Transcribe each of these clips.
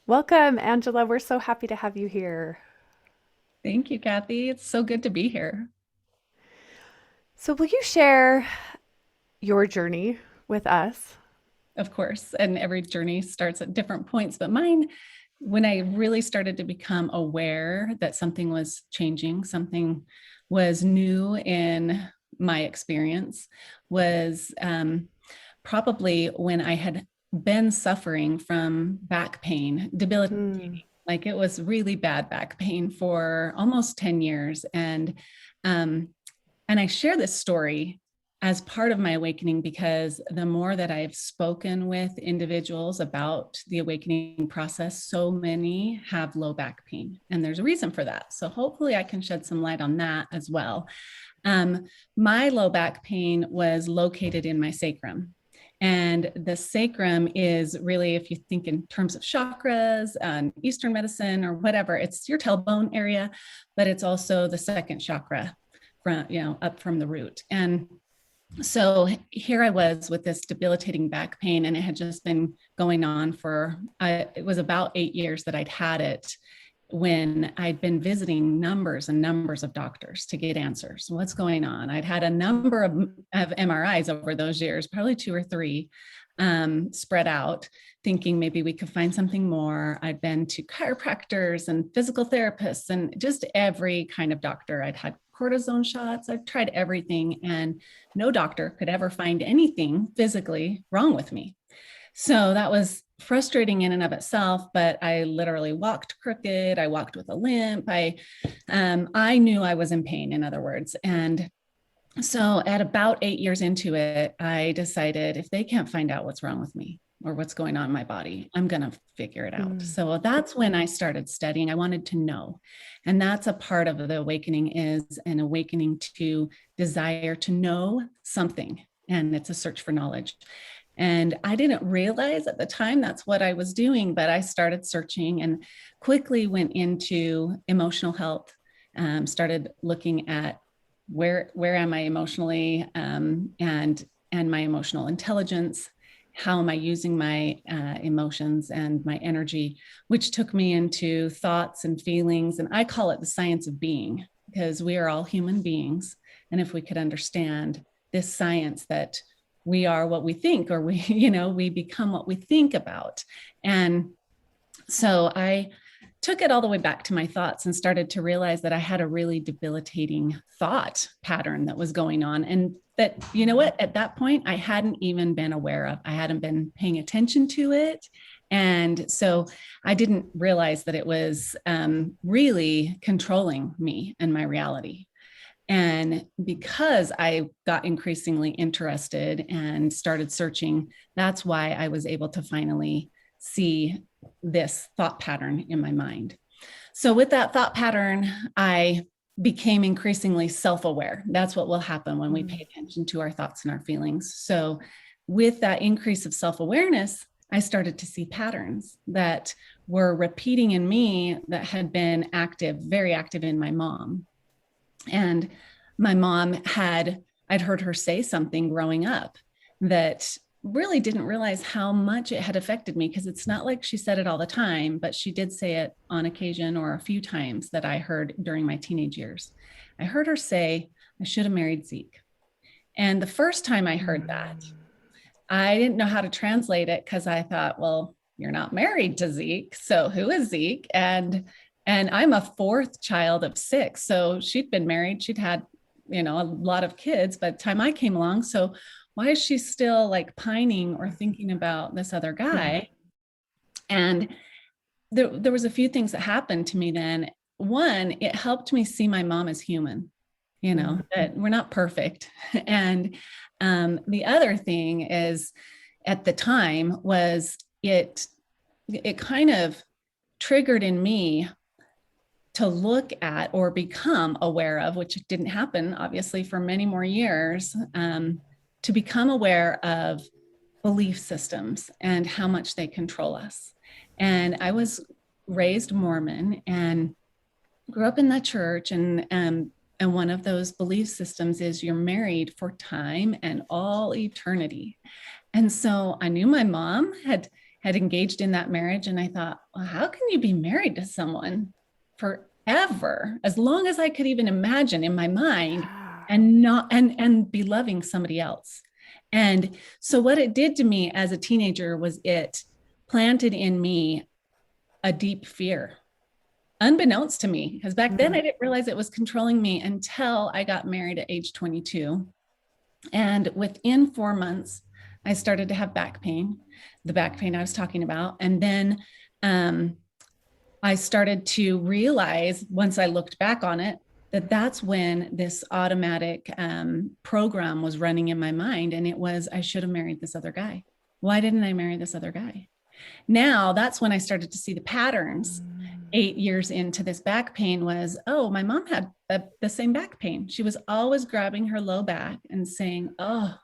Welcome, Angela. We're so happy to have you here. Thank you, Kathy. It's so good to be here. So, will you share your journey with us? Of course, and every journey starts at different points, but mine, when I really started to become aware that something was changing, something was new in my experience, was probably when I had been suffering from back pain, debilitating. Hmm. Like it was really bad back pain for almost 10 years. Um, And I share this story as part of my awakening because the more that I've spoken with individuals about the awakening process, so many have low back pain. And there's a reason for that. So hopefully I can shed some light on that as well. My low back pain was located in my sacrum. And the sacrum is really, if you think in terms of chakras and Eastern medicine or whatever, it's your tailbone area, but it's also the second chakra from, up from the root. And so here I was with this debilitating back pain, and it had just been going on for, it was about 8 years that I'd had it when I'd been visiting numbers and numbers of doctors to get answers. What's going on? I'd had a number of MRIs over those years, probably two or three, spread out, thinking maybe we could find something more. I'd been to chiropractors and physical therapists and just every kind of doctor. I'd had cortisone shots. I've tried everything, and no doctor could ever find anything physically wrong with me. So that was frustrating in and of itself, but I literally walked crooked. I walked with a limp. I knew I was in pain, in other words. And so at about 8 years into it, I decided if they can't find out what's wrong with me or what's going on in my body, I'm going to figure it out. Hmm. So that's when I started studying. I wanted to know. And that's a part of the awakening, is an awakening to desire to know something. And it's a search for knowledge. And I didn't realize at the time that's what I was doing, but I started searching and quickly went into emotional health, started looking at where am I emotionally, and my emotional intelligence. How am I using my emotions and my energy, which took me into thoughts and feelings. And I call it the science of being, because we are all human beings. And if we could understand this science that we are what we think, or we, we become what we think about. And so I took it all the way back to my thoughts and started to realize that I had a really debilitating thought pattern that was going on. And that, you know what, at that point, I hadn't even been aware of, I hadn't been paying attention to it. And so I didn't realize that it was really controlling me and my reality. And because I got increasingly interested and started searching, that's why I was able to finally see this thought pattern in my mind. So, with that thought pattern, I became increasingly self aware. That's what will happen when we Hmm. pay attention to our thoughts and our feelings. So, with that increase of self awareness, I started to see patterns that were repeating in me that had been active, very active in my mom. And my mom I'd heard her say something growing up that really didn't realize how much it had affected me, because it's not like she said it all the time, but she did say it on occasion or a few times that I heard during my teenage years. I heard her say, I should have married Zeke. And the first time I heard that, Hmm. I didn't know how to translate it because I thought, well, you're not married to Zeke. So who is Zeke? And I'm a fourth child of six. So she'd been married. She'd had, a lot of kids by the time I came along. So why is she still like pining or thinking about this other Hmm. guy? And there was a few things that happened to me then. One, it helped me see my mom as human, Hmm. that we're not perfect. And the other thing is, at the time, was it kind of triggered in me to look at or become aware of, which didn't happen obviously for many more years, to become aware of belief systems and how much they control us. And I was raised Mormon and grew up in the church, and one of those belief systems is you're married for time and all eternity. And so I knew my mom had engaged in that marriage. And I thought, well, how can you be married to someone forever, as long as I could even imagine in my mind, Yeah. and not and be loving somebody else? And so what it did to me as a teenager was it planted in me a deep fear, unbeknownst to me, because back then Mm. I didn't realize it was controlling me until I got married at age 22. And within 4 months, I started to have back pain, the back pain I was talking about. And then I started to realize, once I looked back on it, that that's when this automatic program was running in my mind. And it was, I should have married this other guy. Why didn't I marry this other guy? Now that's when I started to see the patterns. Mm. 8 years into this back pain was, oh, my mom had the same back pain. She was always grabbing her low back and saying, oh,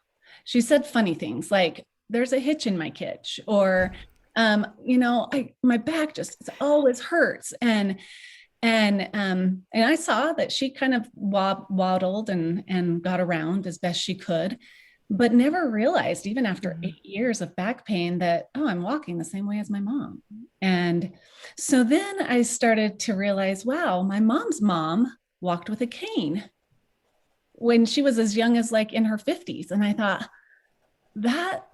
she said funny things like, there's a hitch in my kitchen, or my back just always hurts. And I saw that she kind of waddled and got around as best she could, but never realized, even after Mm. 8 years of back pain, that, oh, I'm walking the same way as my mom. And so then I started to realize, wow, my mom's mom walked with a cane when she was as young as like in her 50s. And I thought,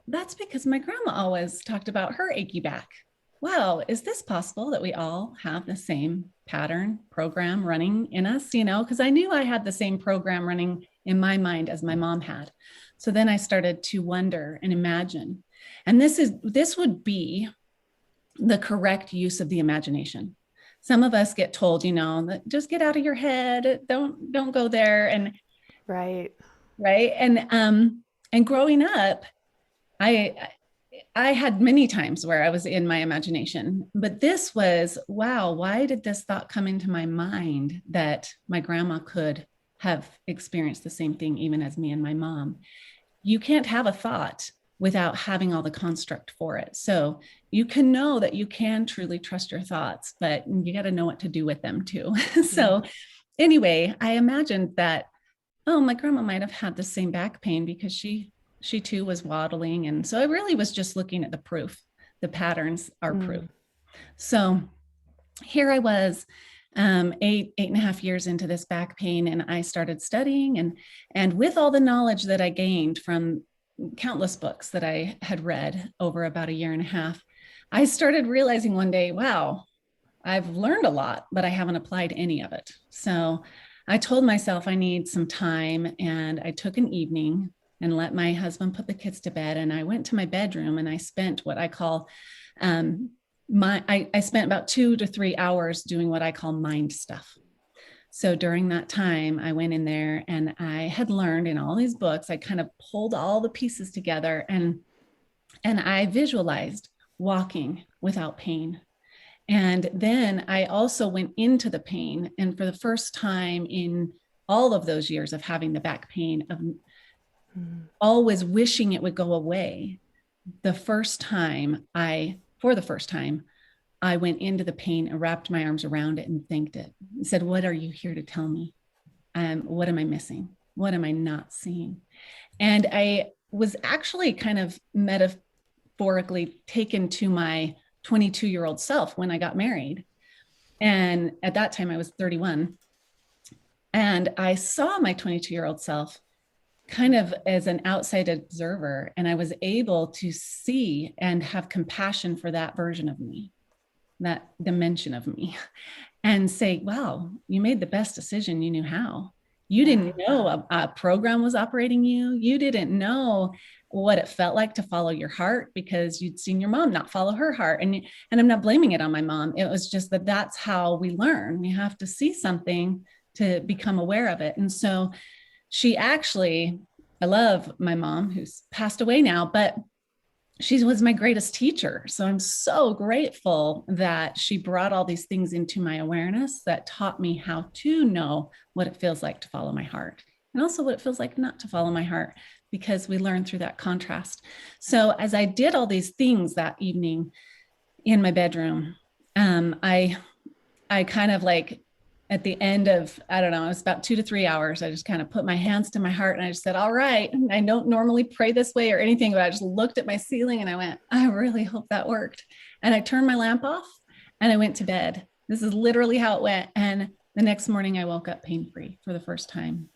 that's because my grandma always talked about her achy back. Wow, is this possible that we all have the same pattern program running in us? Because I knew I had the same program running in my mind as my mom had. So then I started to wonder and imagine. And this would be the correct use of the imagination. Some of us get told, that just get out of your head, don't go there. And Right. right. And growing up, I I had many times where I was in my imagination, but this was, wow, why did this thought come into my mind that my grandma could have experienced the same thing even as me and my mom? You can't have a thought without having all the construct for it. So you can know that you can truly trust your thoughts, but you got to know what to do with them too. Yeah. So anyway, I imagined that, oh, my grandma might have had the same back pain because she too was waddling. And so I really was just looking at the proof. The patterns are proof. Mm. So here I was, 8.5 years into this back pain, and I started studying, and with all the knowledge that I gained from countless books that I had read over about a year and a half, I started realizing one day, wow, I've learned a lot, but I haven't applied any of it. So I told myself I need some time, and I took an evening and let my husband put the kids to bed. And I went to my bedroom and I spent what I call I spent about 2 to 3 hours doing what I call mind stuff. So during that time, I went in there and I had learned in all these books, I kind of pulled all the pieces together, and I visualized walking without pain. And then I also went into the pain. And for the first time in all of those years of having the back pain, of Mm. always wishing it would go away, for the first time, I went into the pain and wrapped my arms around it and thanked it. And said, what are you here to tell me? What am I missing? What am I not seeing? And I was actually kind of metaphorically taken to my 22-year-old self when I got married. And at that time, I was 31. And I saw my 22-year-old self kind of as an outside observer. And I was able to see and have compassion for that version of me, that dimension of me, and say, wow, you made the best decision you knew how. You Yeah. didn't know a program was operating you. You didn't know what it felt like to follow your heart because you'd seen your mom not follow her heart. And I'm not blaming it on my mom. It was just that that's how we learn. We have to see something to become aware of it. And so she actually, I love my mom who's passed away now, but she was my greatest teacher. So I'm so grateful that she brought all these things into my awareness that taught me how to know what it feels like to follow my heart, and also what it feels like not to follow my heart, because we learn through that contrast. So as I did all these things that evening in my bedroom, I kind of like at the end of, I don't know, it was about 2 to 3 hours. I just kind of put my hands to my heart and I just said, all right. And I don't normally pray this way or anything, but I just looked at my ceiling and I went, I really hope that worked. And I turned my lamp off and I went to bed. This is literally how it went. And the next morning I woke up pain-free for the first time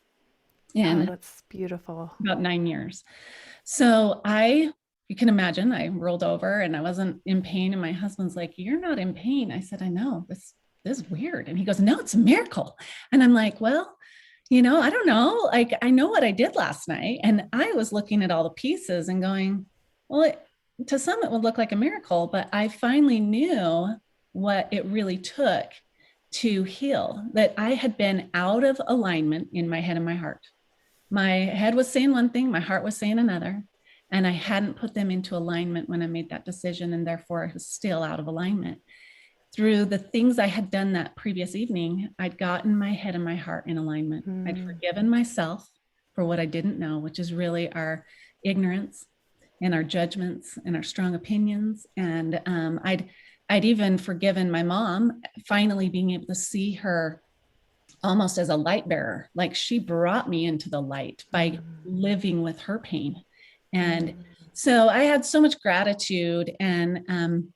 Oh, in that's beautiful. about 9 years. So you can imagine, I rolled over and I wasn't in pain. And my husband's like, you're not in pain. I said, I know, this is weird. And he goes, no, it's a miracle. And I'm like, well, I don't know. Like, I know what I did last night. And I was looking at all the pieces and going, well, to some, it would look like a miracle, but I finally knew what it really took to heal, that I had been out of alignment in my head and my heart. My head was saying one thing, my heart was saying another, and I hadn't put them into alignment when I made that decision, and therefore I was still out of alignment. Through the things I had done that previous evening, I'd gotten my head and my heart in alignment. I'd forgiven myself for what I didn't know, which is really our ignorance and our judgments and our strong opinions. And I'd even forgiven my mom, finally being able to see her almost as a light bearer. Like, she brought me into the light by living with her pain. And so I had so much gratitude. And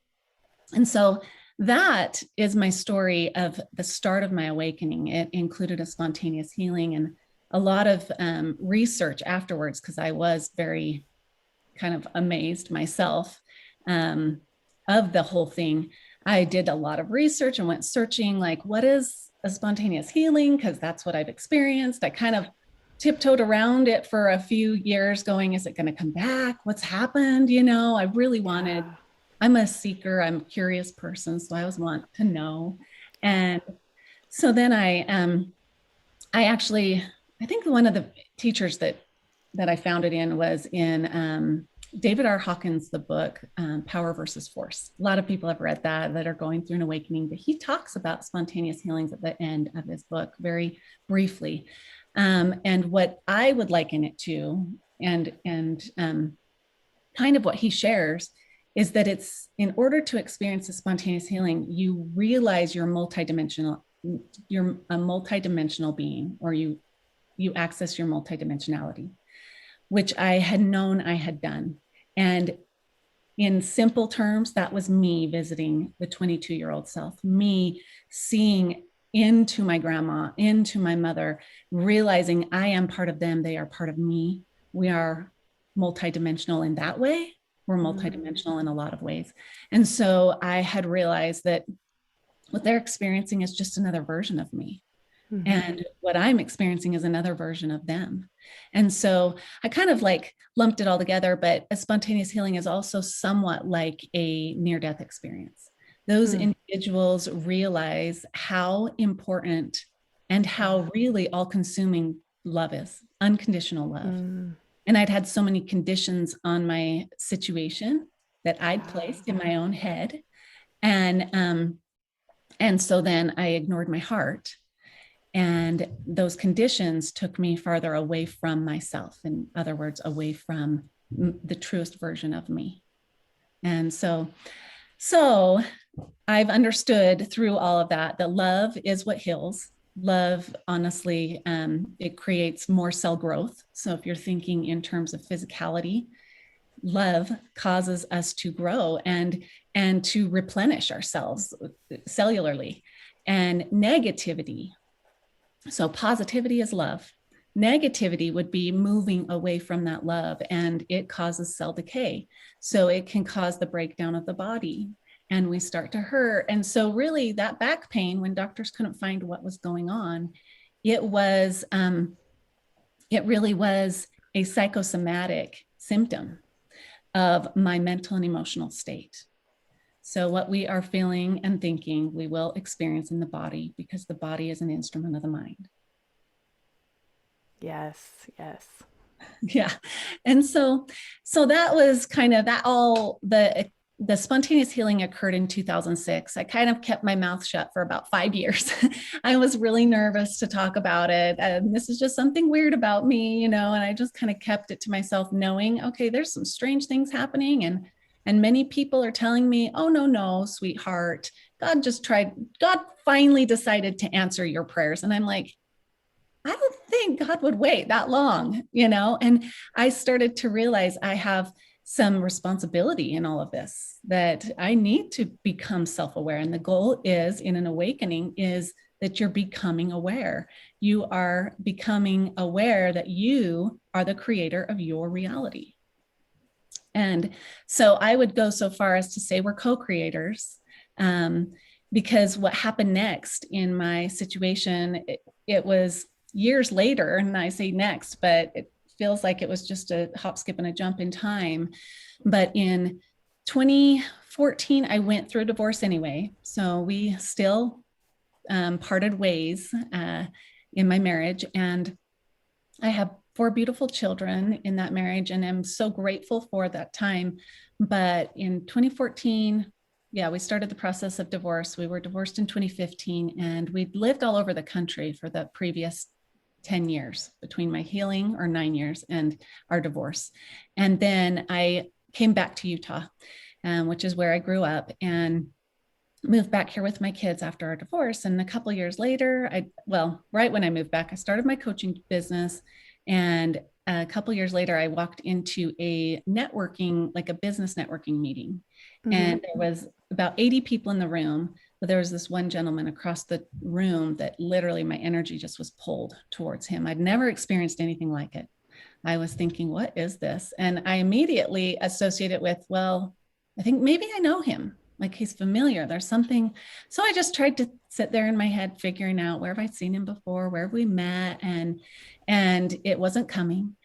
so that is my story of the start of my awakening. It included a spontaneous healing and a lot of research afterwards, because I was very kind of amazed myself of the whole thing. I did a lot of research and went searching, like, what is a spontaneous healing? Because that's what I've experienced. I kind of tiptoed around it for a few years going, is it going to come back? What's happened? I really wanted, I'm a seeker, I'm a curious person. So I always want to know. And so then I think one of the teachers that I found it in was in David R. Hawkins, the book, Power versus Force. A lot of people have read that are going through an awakening, but he talks about spontaneous healings at the end of his book very briefly. And what I would liken it to, and kind of what he shares, is that it's, in order to experience a spontaneous healing, you realize you're a multidimensional being, or you access your multidimensionality, which I had known I had done. And in simple terms, that was me visiting the 22-year-old self, me seeing into my grandma, into my mother, realizing I am part of them, they are part of me. We are multidimensional in that way. We're multidimensional in a lot of ways. And so I had realized that what they're experiencing is just another version of me. And what I'm experiencing is another version of them. And so I kind of like lumped it all together, but a spontaneous healing is also somewhat like a near-death experience. Those individuals realize how important and how really all-consuming love is, unconditional love. And I'd had so many conditions on my situation that I'd placed in my own head. And so then I ignored my heart. And those conditions took me farther away from myself. In other words, away from the truest version of me. And so I've understood through all of that love is what heals. Love, honestly, it creates more cell growth. So if you're thinking in terms of physicality, love causes us to grow and to replenish ourselves cellularly. And negativity, so positivity is love. Negativity would be moving away from that love, and it causes cell decay. So it can cause the breakdown of the body, and we start to hurt. And so really that back pain, when doctors couldn't find what was going on, it really was a psychosomatic symptom of my mental and emotional state. So what we are feeling and thinking, we will experience in the body, because the body is an instrument of the mind. Yes, yes. Yeah. And so that was kind of that. All the spontaneous healing occurred in 2006. I kind of kept my mouth shut for about 5 years. I was really nervous to talk about it. And this is just something weird about me, and I just kind of kept it to myself, knowing, okay, there's some strange things happening. And many people are telling me, oh, no, no, sweetheart. God finally decided to answer your prayers. And I'm like, I don't think God would wait that long, And I started to realize I have some responsibility in all of this, that I need to become self-aware. And the goal is, in an awakening, is that you're becoming aware. You are becoming aware that you are the creator of your reality. And so I would go so far as to say we're co-creators, because what happened next in my situation, it was years later, and I say next, but it feels like it was just a hop, skip, and a jump in time. But in 2014, I went through a divorce anyway. So we still parted ways in my marriage. And I have 4 beautiful children in that marriage, and I'm so grateful for that time. But in 2014, yeah, we started the process of divorce. We were divorced in 2015, and we'd lived all over the country for the previous 10 years between my healing, or 9 years, and our divorce. And then I came back to Utah, which is where I grew up, and moved back here with my kids after our divorce. And a couple of years later, right when I moved back, I started my coaching business. And a couple of years later, I walked into a business networking meeting. Mm-hmm. And there was about 80 people in the room, but there was this one gentleman across the room that literally my energy just was pulled towards him. I'd never experienced anything like it. I was thinking, what is this? And I immediately associated with, well, I think maybe I know him. Like, he's familiar. There's something. So I just tried to sit there in my head, figuring out, where have I seen him before? Where have we met? And it wasn't coming.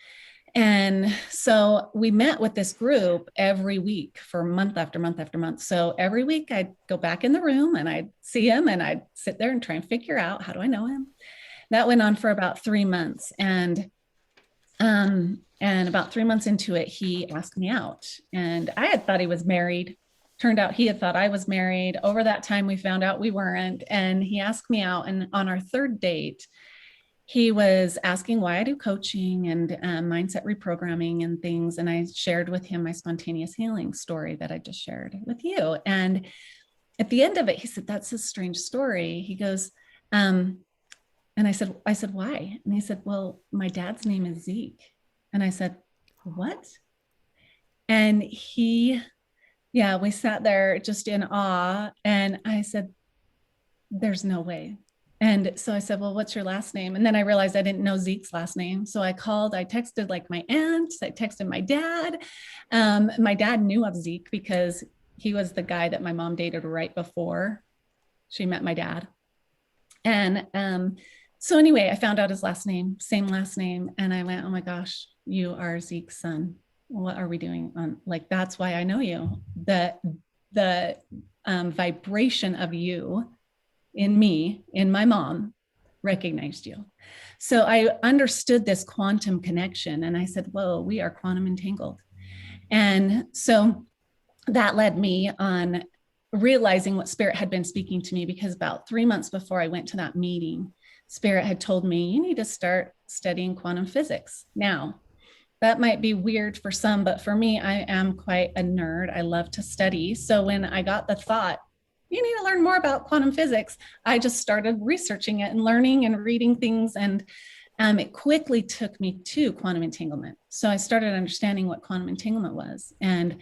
And so we met with this group every week for month after month after month. So every week I'd go back in the room and I'd see him and I'd sit there and try and figure out, how do I know him? That went on for about 3 months. And about 3 months into it, he asked me out, and I had thought he was married. Turned out he had thought I was married. Over that time, we found out we weren't. And he asked me out. And on our 3rd date, he was asking why I do coaching and mindset reprogramming and things. And I shared with him my spontaneous healing story that I just shared with you. And at the end of it, he said, that's a strange story. He goes, and I said, why? And he said, well, my dad's name is Zeke. And I said, what? And we sat there just in awe. And I said, there's no way. And so I said, well, what's your last name? And then I realized I didn't know Zeke's last name. So I texted like my aunt, I texted my dad. My dad knew of Zeke because he was the guy that my mom dated right before she met my dad. And so anyway, I found out his last name, same last name. And I went, oh my gosh, you are Zeke's son. What are we doing on? Like, that's why I know you. The vibration of you in me, in my mom, recognized you. So I understood this quantum connection, and I said, whoa, we are quantum entangled. And so that led me on realizing what Spirit had been speaking to me, because about 3 months before I went to that meeting, Spirit had told me, you need to start studying quantum physics now. That might be weird for some, but for me, I am quite a nerd. I love to study. So when I got the thought, you need to learn more about quantum physics, I just started researching it and learning and reading things. And it quickly took me to quantum entanglement. So I started understanding what quantum entanglement was, and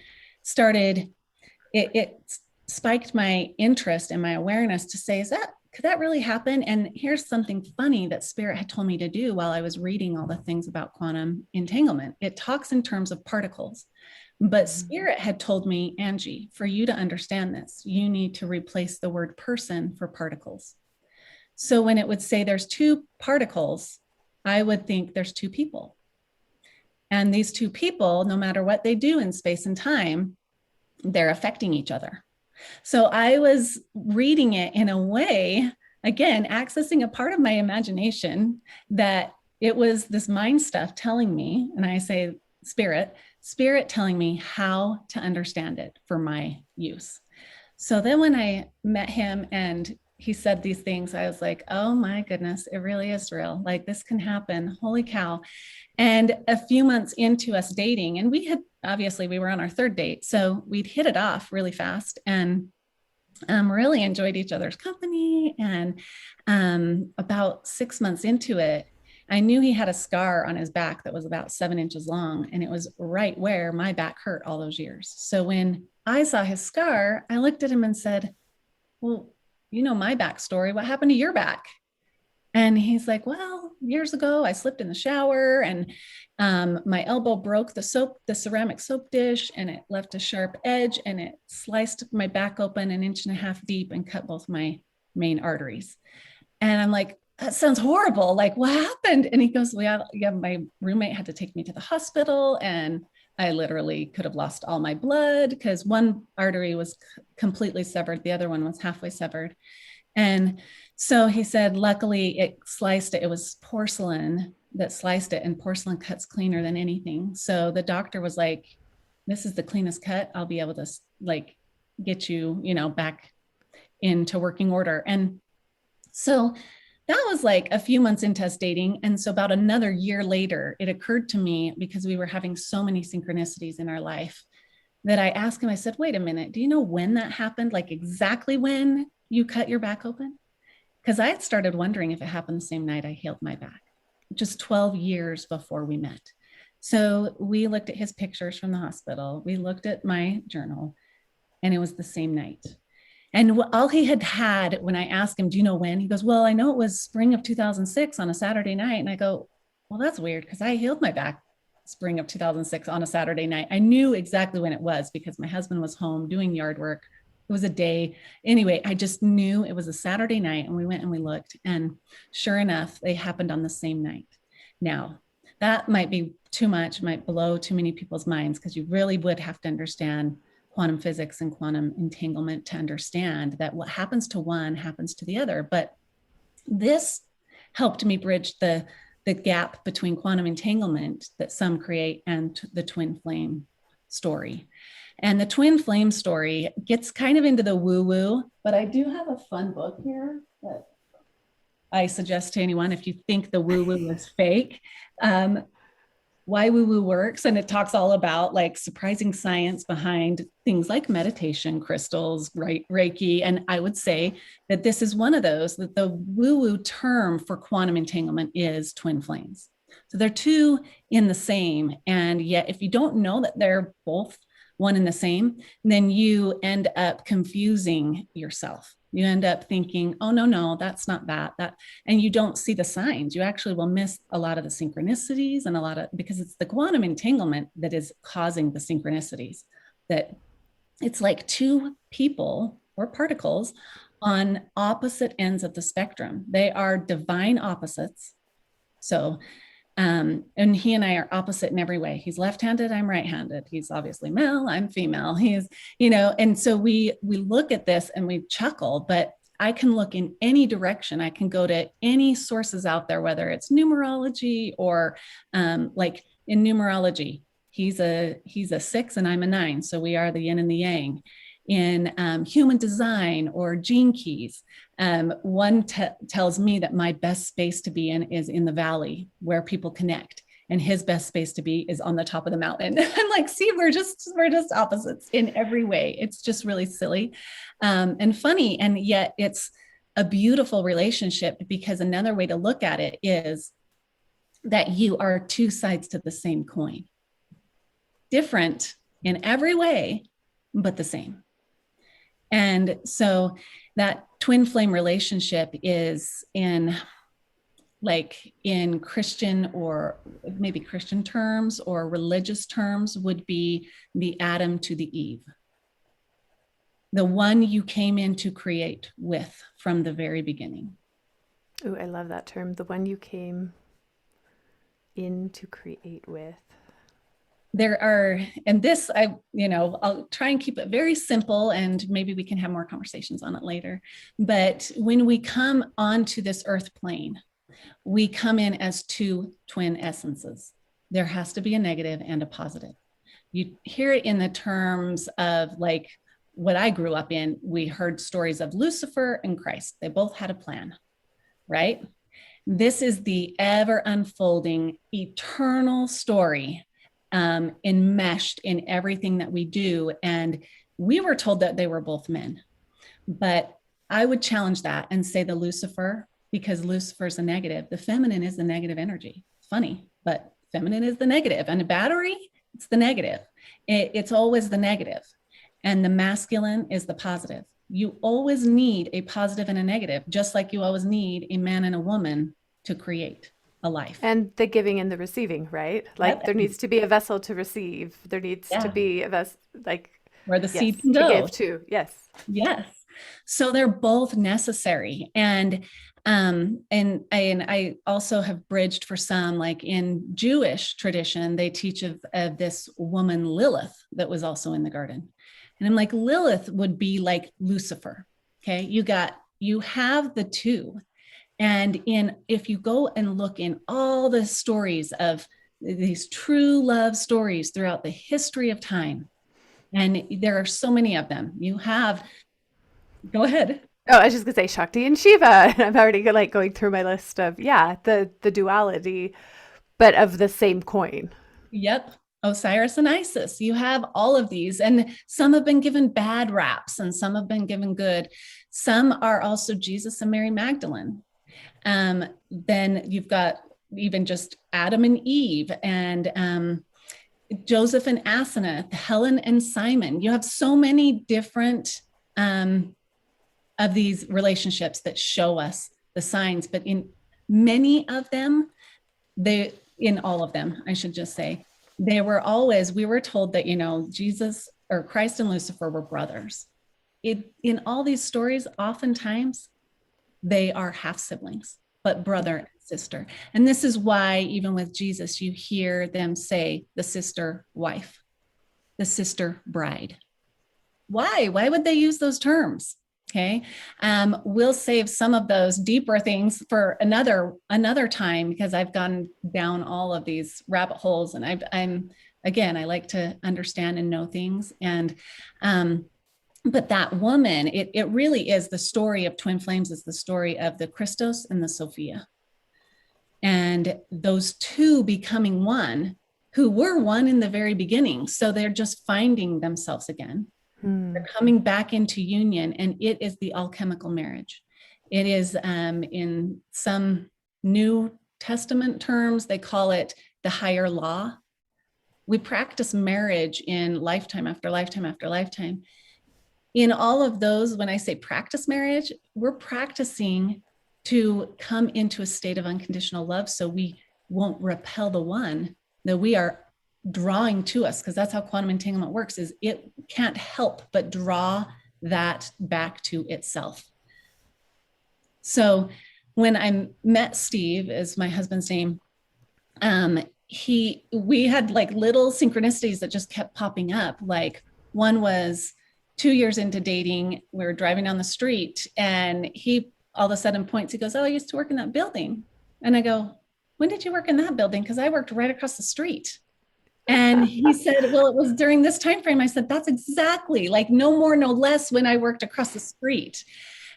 it spiked my interest and my awareness to say, could that really happen? And here's something funny that Spirit had told me to do while I was reading all the things about quantum entanglement. It talks in terms of particles, but Spirit had told me, Angie, for you to understand this, you need to replace the word person for particles. So when it would say there's 2 particles, I would think there's 2 people. And these 2 people, no matter what they do in space and time, they're affecting each other. So I was reading it in a way, again, accessing a part of my imagination, that it was this mind stuff telling me, and I say Spirit telling me how to understand it for my use. So then when I met him and he said these things, I was like, oh my goodness, it really is real. Like this can happen. Holy cow. And a few months into us dating, and we were on our third date. So we'd hit it off really fast and really enjoyed each other's company. And about 6 months into it, I knew he had a scar on his back that was about 7 inches long. And it was right where my back hurt all those years. So when I saw his scar, I looked at him and said, well, you know my backstory. What happened to your back? And he's like, well, years ago, I slipped in the shower and my elbow broke the ceramic soap dish, and it left a sharp edge and it sliced my back open 1.5 inches deep and cut both my main arteries. And I'm like, that sounds horrible. Like, what happened? And he goes, well, yeah, my roommate had to take me to the hospital, and I literally could have lost all my blood because one artery was completely severed. The other one was halfway severed. And so he said, luckily it sliced it. It was porcelain that sliced it, and porcelain cuts cleaner than anything. So the doctor was like, this is the cleanest cut. I'll be able to like get you, back into working order. And so that was like a few months into us dating. And so about another year later, it occurred to me, because we were having so many synchronicities in our life, that I asked him, I said, wait a minute, do you know when that happened? Like exactly when you cut your back open? Because I had started wondering if it happened the same night I healed my back, just 12 years before we met. So we looked at his pictures from the hospital. We looked at my journal, and it was the same night. And all he had when I asked him, do you know when? He goes, well, I know it was spring of 2006 on a Saturday night. And I go, well, that's weird because I healed my back spring of 2006 on a Saturday night. I knew exactly when it was because my husband was home doing yard work. It was a day. Anyway, I just knew it was a Saturday night, and we went and we looked, and sure enough, they happened on the same night. Now, that might be too much, might blow too many people's minds, because you really would have to understand quantum physics and quantum entanglement to understand that what happens to one happens to the other. But this helped me bridge the gap between quantum entanglement that some create and the twin flame story. And the twin flame story gets kind of into the woo-woo, but I do have a fun book here that I suggest to anyone if you think the woo-woo is fake. Why woo-woo works, and it talks all about like surprising science behind things like meditation, crystals, Reiki. And I would say that this is one of those, that the woo-woo term for quantum entanglement is twin flames. So they're two in the same, and yet if you don't know that they're both one and the same, then you end up confusing yourself. You end up thinking, oh, no, that's not that, and you don't see the signs. You actually will miss a lot of the synchronicities and because it's the quantum entanglement that is causing the synchronicities, that it's like two people or particles on opposite ends of the spectrum. They are divine opposites. So and he and I are opposite in every way. He's left-handed, I'm right-handed. He's obviously male, I'm female. He's, and so we look at this and we chuckle, but I can look in any direction. I can go to any sources out there, whether it's numerology or like in numerology, he's a 6 and I'm a 9. So we are the yin and the yang. In human design or gene keys, one tells me that my best space to be in is in the valley where people connect, and his best space to be is on the top of the mountain. I'm like, see, we're just opposites in every way. It's just really silly and funny, and yet it's a beautiful relationship, because another way to look at it is that you are two sides to the same coin, different in every way, but the same. And so that twin flame relationship is in Christian, or maybe Christian terms or religious terms, would be the Adam to the Eve, the one you came in to create with from the very beginning. Oh, I love that term, the one you came in to create with. There are, and this, I'll try and keep it very simple, and maybe we can have more conversations on it later. But when we come onto this earth plane, we come in as two twin essences. There has to be a negative and a positive. You hear it in the terms of like what I grew up in, we heard stories of Lucifer and Christ. They both had a plan, right? This is the ever unfolding, eternal story, enmeshed in everything that we do. And we were told that they were both men. But I would challenge that and say the Lucifer, because Lucifer is a negative. The feminine is the negative energy. It's funny, but feminine is the negative. And a battery, it's the negative. It's always the negative. And the masculine is the positive. You always need a positive and a negative, just like you always need a man and a woman to create a life. And the giving and the receiving, right? Like Yep. there needs to be a vessel to receive. There needs to Yeah. be a vessel, like, Where the yes, seed can to go. give too. Yes. Yes. So they're both necessary. And I also have bridged for some, like in Jewish tradition, they teach of this woman Lilith that was also in the garden. And I'm like, Lilith would be like Lucifer. Okay. You have the two. And if you go and look in all the stories of these true love stories throughout the history of time, and there are so many of them, go ahead. Oh, I was just gonna say Shakti and Shiva. And I'm already like going through my list of, yeah, the duality, but of the same coin. Yep. Osiris and Isis. You have all of these, and some have been given bad raps and some have been given good. Some are also Jesus and Mary Magdalene. Then you've got even just Adam and Eve, and Joseph and Asenath, Helen and Simon. You have so many different of these relationships that show us the signs, but in many of them, in all of them, I should just say, we were told that, Jesus or Christ and Lucifer were brothers. In all these stories, oftentimes they are half siblings, but brother and sister. And this is why, even with Jesus, you hear them say the sister wife, the sister bride. Why? Why would they use those terms? Okay. We'll save some of those deeper things for another time, because I've gone down all of these rabbit holes, and I like to understand and know things. And, but that woman, it really is the story of twin flames, is the story of the Christos and the Sophia. And those two becoming one, who were one in the very beginning. So they're just finding themselves again. They're coming back into union, and it is the alchemical marriage. It is, in some New Testament terms, they call it the higher law. We practice marriage in lifetime after lifetime after lifetime. In all of those, when I say practice marriage, we're practicing to come into a state of unconditional love, so we won't repel the one that we are drawing to us, because that's how quantum entanglement works. Is it can't help but draw that back to itself. So when I met Steve, is my husband's name, we had like little synchronicities that just kept popping up. Like one was 2 years into dating, we were driving down the street, and he all of a sudden points, he goes, "Oh, I used to work in that building." And I go, "When did you work in that building?" Because I worked right across the street. And he said, "Well, it was during this time frame." I said, "That's exactly, like, no more, no less, when I worked across the street."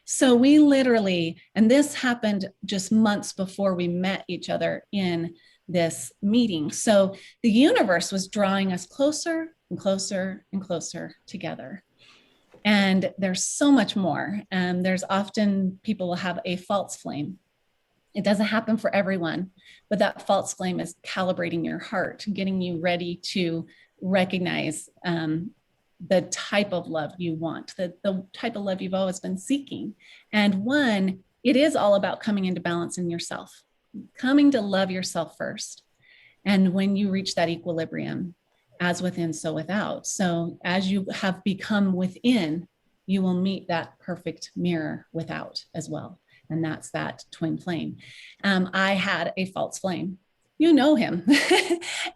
So we literally, and this happened just months before we met each other in this meeting. So the universe was drawing us closer and closer and closer together. And there's so much more. There's often people will have a false flame. It doesn't happen for everyone, but that false flame is calibrating your heart, getting you ready to recognize the type of love you want, the type of love you've always been seeking. And one, it is all about coming into balance in yourself, coming to love yourself first. And when you reach that equilibrium, as within, so without. So as you have become within, you will meet that perfect mirror without as well. And that's that twin flame. I had a false flame. You know him.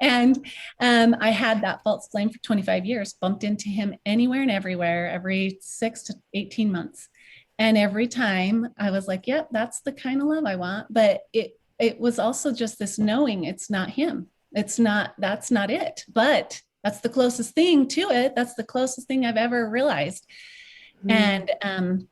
And I had that false flame for 25 years, bumped into him anywhere and everywhere, every 6 to 18 months. And every time I was like, yep, that's the kind of love I want. But it was also just this knowing it's not him. That's not it. But That's the closest thing to it. That's the closest thing I've ever realized. Mm.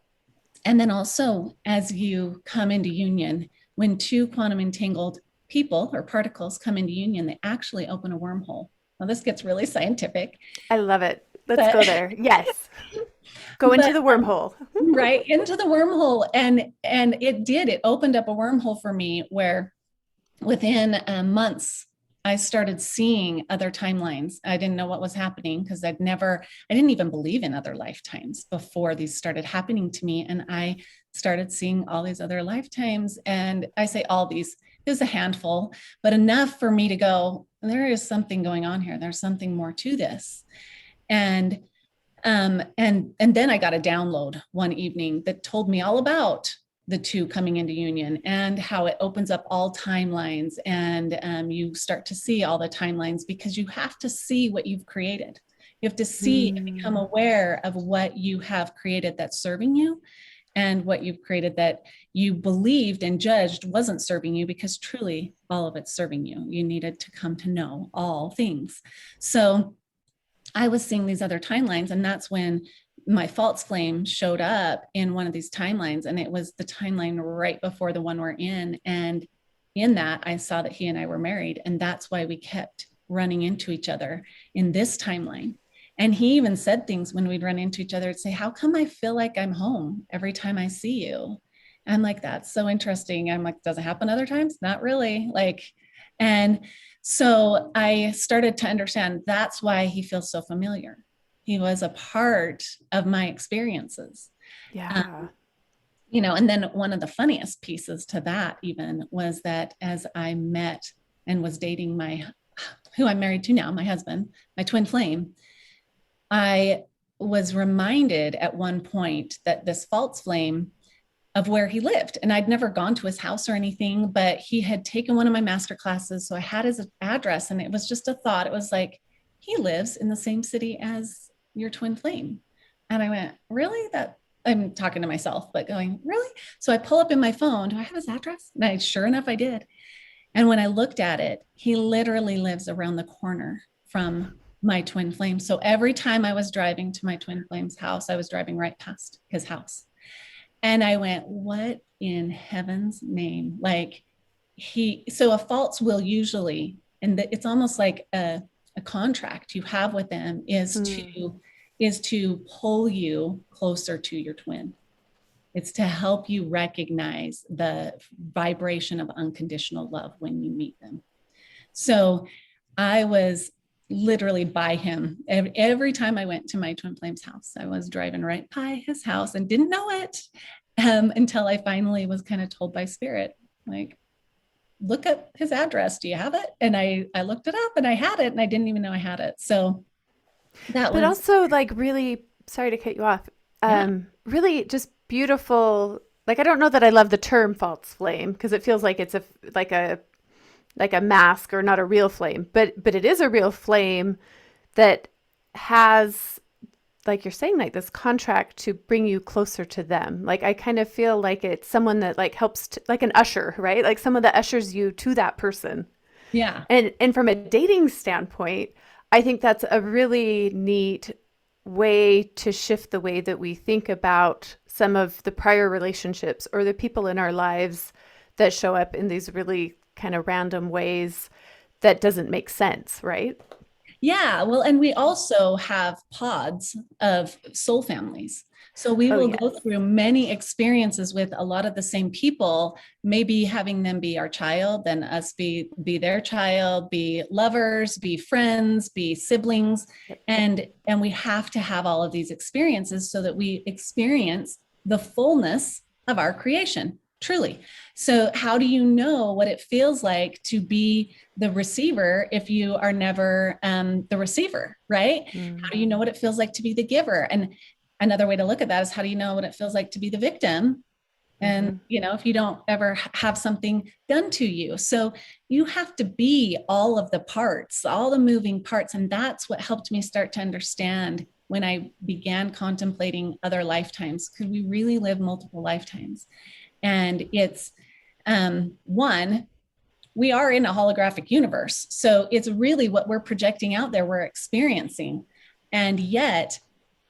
And then also, as you come into union, when two quantum entangled people or particles come into union, they actually open a wormhole. Now, this gets really scientific, I love it. Let's but go there. Yes. Go into but the wormhole. right into the wormhole, and it did. It opened up a wormhole for me where within months I started seeing other timelines. I didn't know what was happening because I didn't even believe in other lifetimes before these started happening to me. And I started seeing all these other lifetimes. And I say all these, it was a handful, but enough for me to go, there is something going on here. There's something more to this. And and then I got a download one evening that told me all about the two coming into union and how it opens up all timelines, and you start to see all the timelines because you have to see what you've created. You have to see and become Mm. aware of what you have created that's serving you, and what you've created that you believed and judged wasn't serving you, because truly all of it's serving you. You needed to come to know all things. So I was seeing these other timelines, and that's when my false flame showed up in one of these timelines, and it was the timeline right before the one we're in. And in that, I saw that he and I were married, and that's why we kept running into each other in this timeline. And he even said things when we'd run into each other and say, "How come I feel like I'm home every time I see you?" And I'm like, "That's so interesting." I'm like, "Does it happen other times?" Not really. And so I started to understand that's why he feels so familiar. He was a part of my experiences. Um, Yeah. and then one of the funniest pieces to that even was that as I met and was dating who I'm married to now, my husband, my twin flame, I was reminded at one point that this false flame of where he lived. And I'd never gone to his house or anything, but he had taken one of my master classes. So I had his address, and it was just a thought. It was like, he lives in the same city as your twin flame. And I went, really? That I'm talking to myself, but going, really? So I pull up in my phone, do I have his address? And sure enough, I did. And when I looked at it, he literally lives around the corner from my twin flame. So every time I was driving to my twin flame's house, I was driving right past his house. And I went, what in heaven's name? So a false will usually, and it's almost like a contract you have with them Mm. is to pull you closer to your twin. It's to help you recognize the vibration of unconditional love when you meet them. So I was literally by him. Every time I went to my twin flame's house, I was driving right by his house and didn't know it until I finally was kind of told by spirit, like, look up his address. Do you have it? And I looked it up and I had it, and I didn't even know I had it. So that But was, also, like, really, sorry to cut you off. yeah, Really just beautiful. Like, I don't know that I love the term false flame because it feels like it's like a like a mask or not a real flame, but it is a real flame that has, like you're saying, like this contract to bring you closer to them. Like, I kind of feel like it's someone that like helps like an usher, right? Like someone that ushers you to that person. yeah, And from a dating standpoint, I think that's a really neat way to shift the way that we think about some of the prior relationships or the people in our lives that show up in these really kind of random ways that doesn't make sense, right? yeah. Well, and we also have pods of soul families. So we Oh, will go yes. through many experiences with a lot of the same people, maybe having them be our child, then us be their child, be lovers, be friends, be siblings. Yep. And we have to have all of these experiences so that we experience the fullness of our creation, truly. So how do you know what it feels like to be the receiver if you are never the receiver, right? How Mm. do you know what it feels like to be the giver? And another way to look at that is, how do you know what it feels like to be the victim? And Mm-hmm. if you don't ever have something done to you, so you have to be all of the parts, all the moving parts. And that's what helped me start to understand when I began contemplating other lifetimes, because we really live multiple lifetimes. And it's one, we are in a holographic universe. So it's really what we're projecting out there, we're experiencing. And yet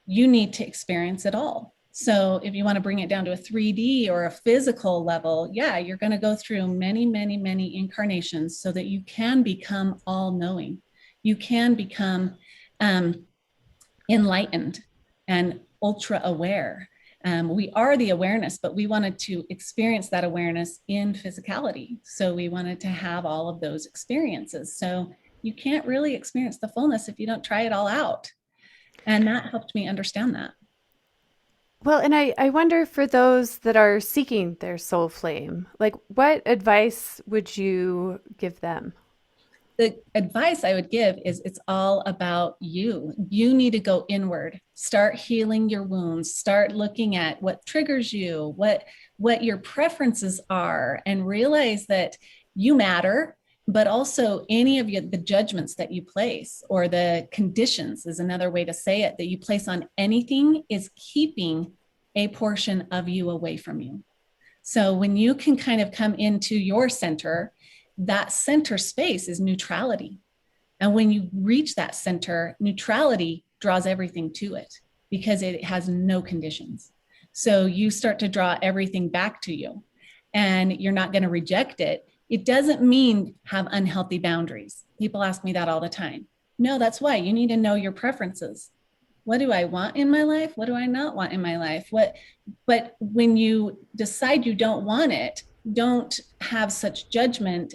you need to experience it all. So if you want to bring it down to a 3D or a physical level, yeah, you're going to go through many, many, many incarnations so that you can become all knowing. You can become enlightened and ultra aware. We are the awareness, but we wanted to experience that awareness in physicality. So we wanted to have all of those experiences. So you can't really experience the fullness if you don't try it all out. And that helped me understand that. Well, and I wonder for those that are seeking their soul flame, like what advice would you give them? The advice I would give is it's all about you. You need to go inward, start healing your wounds, start looking at what triggers you, what your preferences are, and realize that you matter, but also any of the judgments that you place or the conditions is another way to say it that you place on anything is keeping a portion of you away from you. So when you can kind of come into your center, that center space is neutrality. And when you reach that center, neutrality draws everything to it because it has no conditions. So you start to draw everything back to you and you're not going to reject it. It doesn't mean have unhealthy boundaries. People ask me that all the time. No, that's why you need to know your preferences. What do I want in my life? What do I not want in my life? But when you decide you don't want it, don't have such judgment,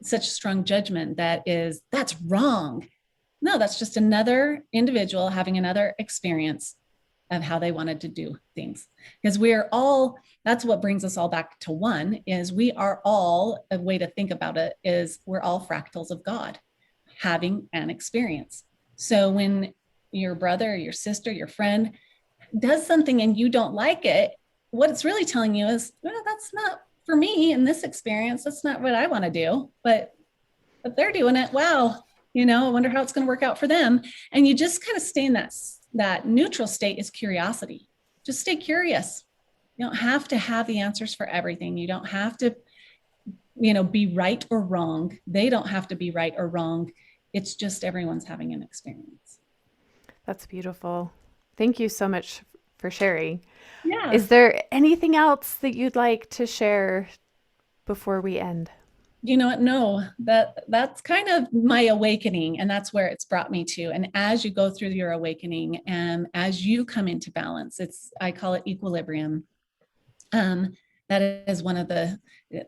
such strong judgment that's wrong. No, that's just another individual having another experience of how they wanted to do things. Because we're all, that's what brings us all back to one, is we are all, a way to think about it is we're all fractals of God having an experience. So when your brother, your sister, your friend does something and you don't like it, what it's really telling you is, well, that's not for me in this experience. That's not what I want to do. But they're doing it. Wow. I wonder how it's going to work out for them. And you just kind of stay in that neutral state is curiosity. Just stay curious. You don't have to have the answers for everything. You don't have to, be right or wrong. They don't have to be right or wrong. It's just everyone's having an experience. That's beautiful. Thank you so much for sharing. Yeah. Is there anything else that you'd like to share before we end? You know what? No, that's kind of my awakening, and that's where it's brought me to. And as you go through your awakening and as you come into balance, I call it equilibrium. um, that is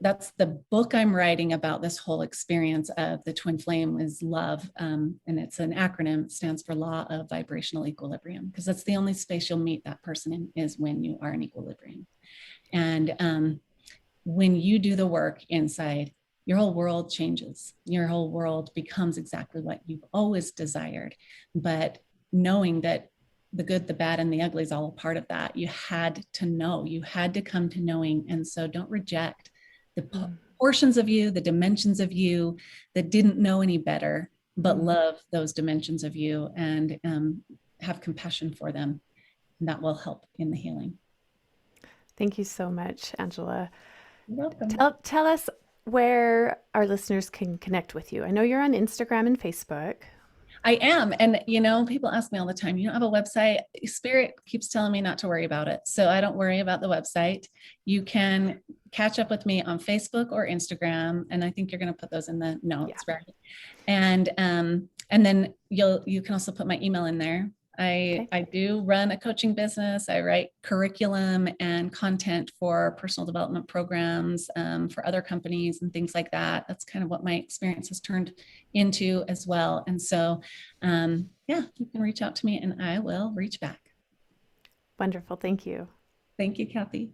that's the book I'm writing about this whole experience of the twin flame is love. And it's an acronym. It stands for law of vibrational equilibrium, because that's the only space you'll meet that person in, is when you are in equilibrium. And when you do the work inside, your whole world changes. Your whole world becomes exactly what you've always desired. But knowing that the good, the bad, and the ugly is all a part of that. You had to know, you had to come to knowing. And so don't reject the portions of you, the dimensions of you that didn't know any better, but love those dimensions of you and have compassion for them. And that will help in the healing. Thank you so much, Angela. You're welcome. Tell us where our listeners can connect with you. I know you're on Instagram and Facebook. I am. And, people ask me all the time, you don't have a website? Spirit keeps telling me not to worry about it. So I don't worry about the website. You can catch up with me on Facebook or Instagram. And I think you're going to put those in the notes, Yeah. right? And then you can also put my email in there. Okay. I do run a coaching business. I write curriculum and content for personal development programs for other companies and things like that. That's kind of what my experience has turned into as well. And so, yeah, you can reach out to me and I will reach back. Wonderful. Thank you. Thank you, Kathy.